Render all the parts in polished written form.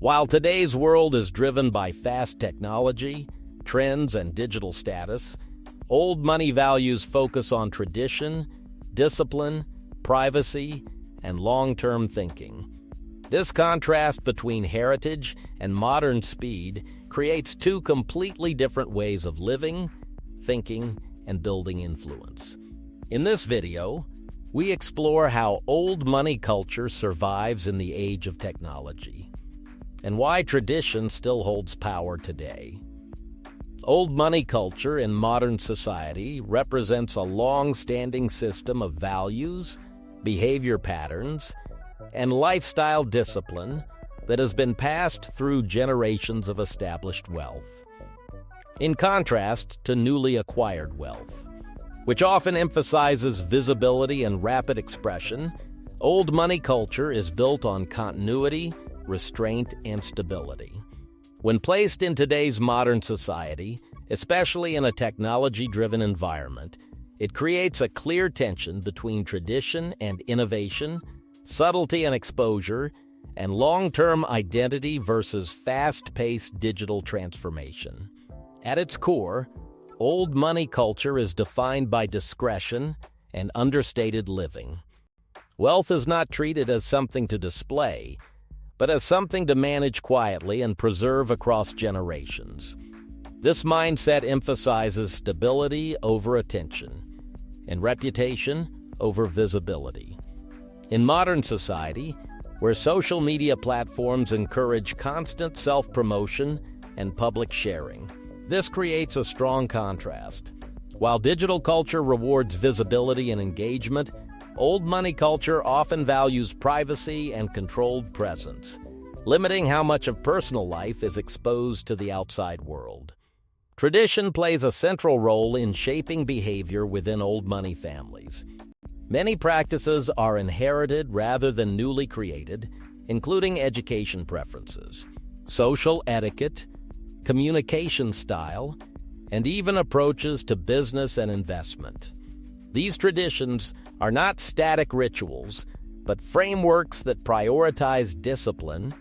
While today's world is driven by fast technology, trends, and digital status, old money values focus on tradition, discipline, privacy, and long-term thinking. This contrast between heritage and modern speed creates two completely different ways of living, thinking, and building influence. In this video, we explore how old money culture survives in the age of technology, and why tradition still holds power today. Old money culture in modern society represents a long-standing system of values, behavior patterns, and lifestyle discipline that has been passed through generations of established wealth. In contrast to newly acquired wealth, which often emphasizes visibility and rapid expression, old money culture is built on continuity, restraint, and stability. When placed in today's modern society, especially in a technology-driven environment, it creates a clear tension between tradition and innovation, subtlety and exposure, and long-term identity versus fast-paced digital transformation. At its core, old money culture is defined by discretion and understated living. Wealth is not treated as something to display, but as something to manage quietly and preserve across generations. This mindset emphasizes stability over attention and reputation over visibility. In modern society, where social media platforms encourage constant self-promotion and public sharing, this creates a strong contrast. While digital culture rewards visibility and engagement, old money culture often values privacy and controlled presence, limiting how much of personal life is exposed to the outside world. Tradition plays a central role in shaping behavior within old money families. Many practices are inherited rather than newly created, including education preferences, social etiquette, communication style, and even approaches to business and investment. These traditions are not static rituals, but frameworks that prioritize discipline,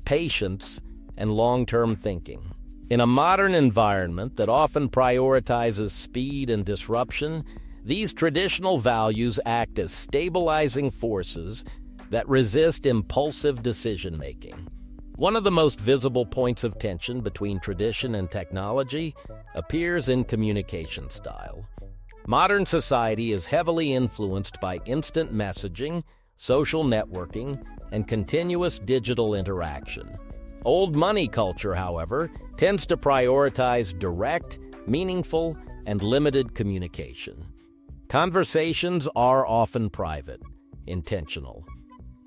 patience, and long-term thinking. In a modern environment that often prioritizes speed and disruption, these traditional values act as stabilizing forces that resist impulsive decision-making. One of the most visible points of tension between tradition and technology appears in communication style. Modern society is heavily influenced by instant messaging, social networking, and continuous digital interaction. Old money culture, however, tends to prioritize direct, meaningful, and limited communication. Conversations are often private, intentional,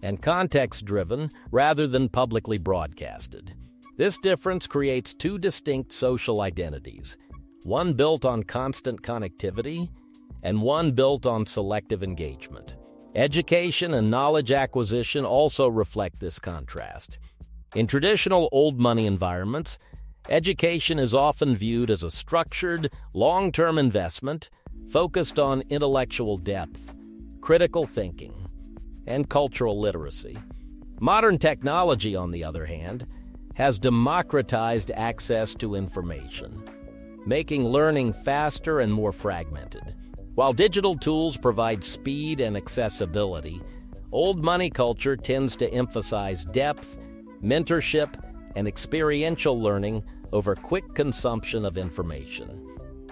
and context-driven rather than publicly broadcasted. This difference creates two distinct social identities, one built on constant connectivity and one built on selective engagement. Education and knowledge acquisition also reflect this contrast. In traditional old money environments, education is often viewed as a structured, long-term investment focused on intellectual depth, critical thinking, and cultural literacy. Modern technology, on the other hand, has democratized access to information, making learning faster and more fragmented. While digital tools provide speed and accessibility, old money culture tends to emphasize depth, mentorship, and experiential learning over quick consumption of information.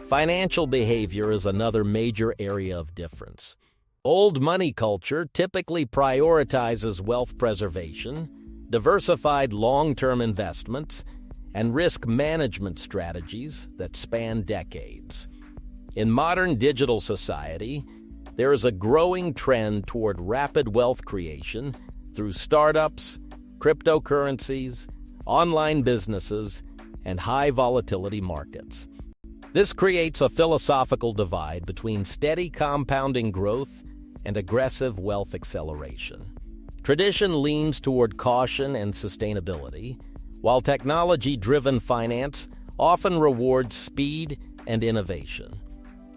Financial behavior is another major area of difference. Old money culture typically prioritizes wealth preservation, diversified long-term investments, and risk management strategies that span decades. In modern digital society, there is a growing trend toward rapid wealth creation through startups, cryptocurrencies, online businesses, and high-volatility markets. This creates a philosophical divide between steady compounding growth and aggressive wealth acceleration. Tradition leans toward caution and sustainability, while technology-driven finance often rewards speed and innovation.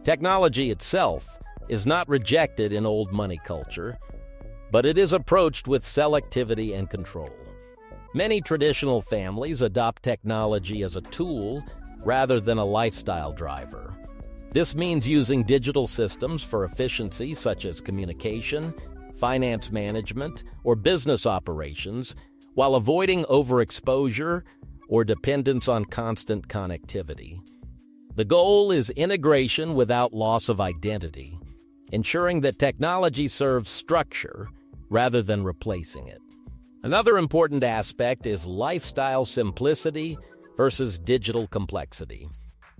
Technology itself is not rejected in old money culture, but it is approached with selectivity and control. Many traditional families adopt technology as a tool rather than a lifestyle driver. This means using digital systems for efficiency such as communication, finance management, or business operations, while avoiding overexposure or dependence on constant connectivity. The goal is integration without loss of identity, ensuring that technology serves structure rather than replacing it. Another important aspect is lifestyle simplicity versus digital complexity.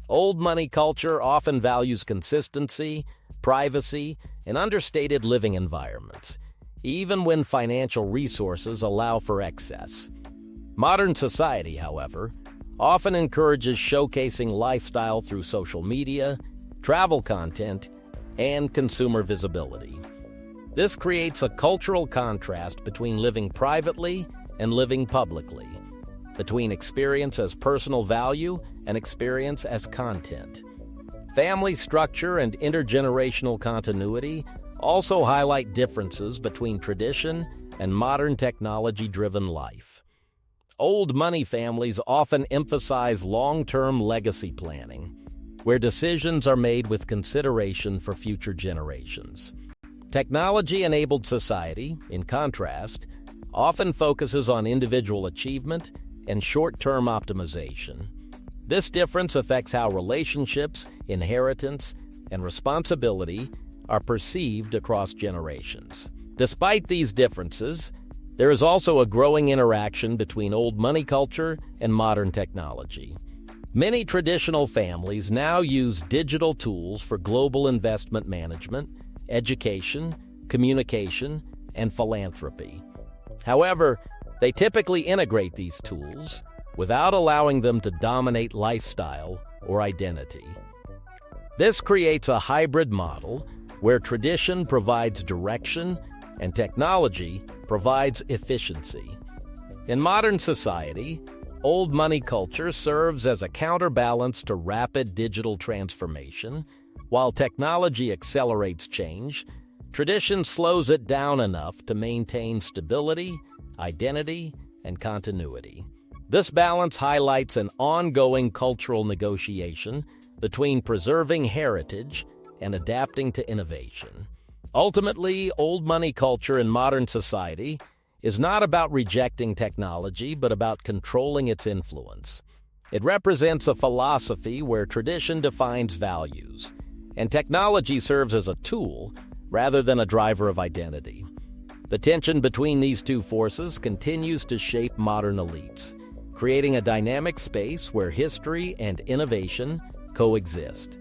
Old money culture often values consistency, privacy, and understated living environments, even when financial resources allow for excess. Modern society, however, often encourages showcasing lifestyle through social media, travel content, and consumer visibility. This creates a cultural contrast between living privately and living publicly, between experience as personal value and experience as content. Family structure and intergenerational continuity also highlight differences between tradition and modern technology-driven life. Old money families often emphasize long-term legacy planning, where decisions are made with consideration for future generations. Technology-enabled society, in contrast, often focuses on individual achievement and short-term optimization. This difference affects how relationships, inheritance, and responsibility are perceived across generations. Despite these differences, there is also a growing interaction between old money culture and modern technology. Many traditional families now use digital tools for global investment management, education, communication, and philanthropy. However, they typically integrate these tools without allowing them to dominate lifestyle or identity. This creates a hybrid model where tradition provides direction and technology provides efficiency. In modern society, old money culture serves as a counterbalance to rapid digital transformation. While technology accelerates change, tradition slows it down enough to maintain stability, identity, and continuity. This balance highlights an ongoing cultural negotiation between preserving heritage and adapting to innovation. Ultimately, old money culture in modern society is not about rejecting technology, but about controlling its influence. It represents a philosophy where tradition defines values, and technology serves as a tool rather than a driver of identity. The tension between these two forces continues to shape modern elites, creating a dynamic space where history and innovation coexist,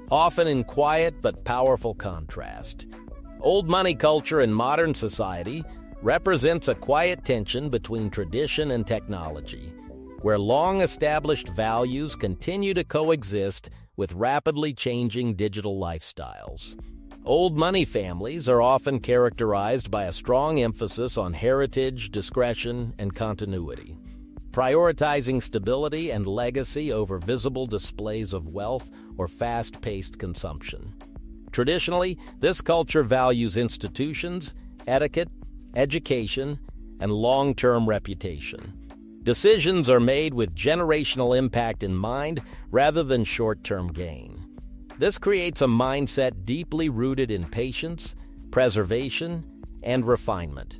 often in quiet but powerful contrast. Old money culture in modern society represents a quiet tension between tradition and technology, where long-established values continue to coexist with rapidly changing digital lifestyles. Old money families are often characterized by a strong emphasis on heritage, discretion, and continuity, prioritizing stability and legacy over visible displays of wealth or fast-paced consumption. Traditionally, this culture values institutions, etiquette, education, and long-term reputation. Decisions are made with generational impact in mind rather than short-term gain. This creates a mindset deeply rooted in patience, preservation, and refinement.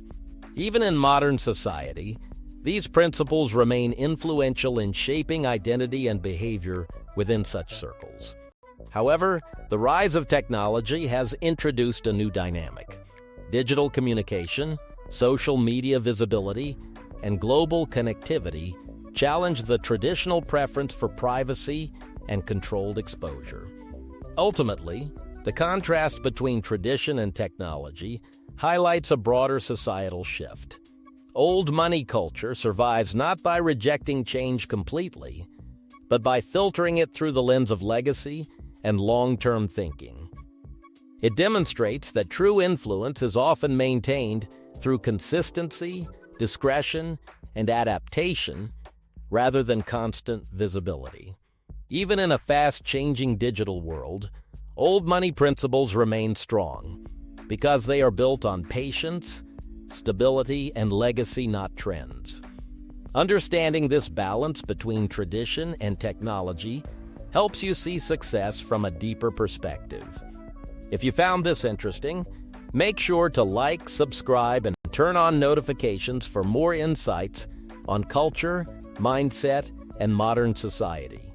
Even in modern society, these principles remain influential in shaping identity and behavior within such circles. However, the rise of technology has introduced a new dynamic. Digital communication, social media visibility, and global connectivity challenge the traditional preference for privacy and controlled exposure. Ultimately, the contrast between tradition and technology highlights a broader societal shift. Old money culture survives not by rejecting change completely, but by filtering it through the lens of legacy and long-term thinking. It demonstrates that true influence is often maintained through consistency, discretion, and adaptation rather than constant visibility. Even in a fast-changing digital world, old money principles remain strong because they are built on patience, stability, and legacy, not trends. Understanding this balance between tradition and technology helps you see success from a deeper perspective. If you found this interesting, make sure to like, subscribe, and turn on notifications for more insights on culture, mindset, and modern society.